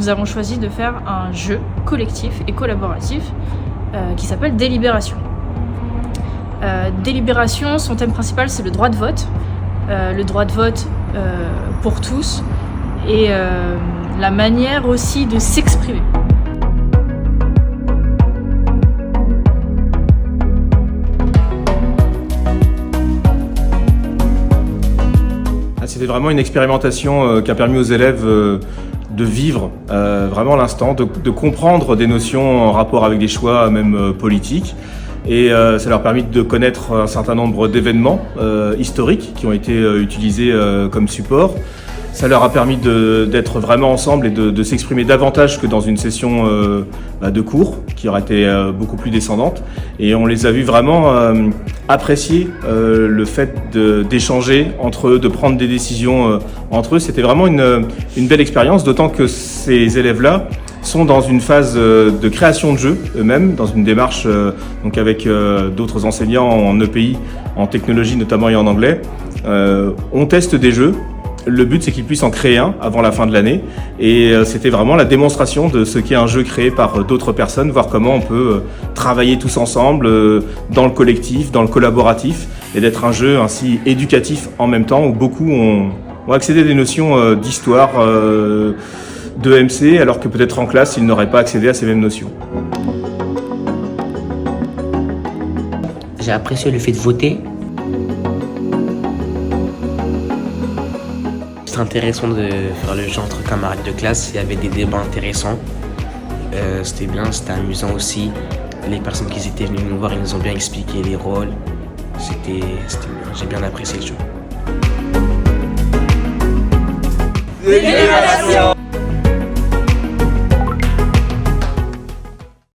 nous avons choisi de faire un jeu collectif et collaboratif qui s'appelle Délibération. Délibération, son thème principal, c'est le droit de vote. Le droit de vote pour tous et la manière aussi de s'exprimer. C'était vraiment une expérimentation qui a permis aux élèves de vivre vraiment l'instant, de comprendre des notions en rapport avec des choix même politiques. Et ça leur a permis de connaître un certain nombre d'événements historiques qui ont été utilisés comme support. Ça leur a permis d'être vraiment ensemble et de s'exprimer davantage que dans une session de cours qui aurait été beaucoup plus descendante. Et on les a vus vraiment apprécier le fait d'échanger entre eux, de prendre des décisions entre eux. C'était vraiment une belle expérience, d'autant que ces élèves-là sont dans une phase de création de jeux eux-mêmes, dans une démarche donc avec d'autres enseignants en EPI, en technologie notamment et en anglais. On teste des jeux. Le but, c'est qu'ils puissent en créer un avant la fin de l'année. Et c'était vraiment la démonstration de ce qu'est un jeu créé par d'autres personnes, voir comment on peut travailler tous ensemble dans le collectif, dans le collaboratif, et d'être un jeu ainsi éducatif en même temps, où beaucoup ont accédé à des notions d'histoire, de MC, alors que peut-être en classe, ils n'auraient pas accédé à ces mêmes notions. J'ai apprécié le fait de voter. C'était intéressant de faire le jeu entre camarades de classe, il y avait des débats intéressants. C'était bien, c'était amusant aussi. Les personnes qui étaient venues nous voir, ils nous ont bien expliqué les rôles. C'était bien, j'ai bien apprécié le jeu. Délibération.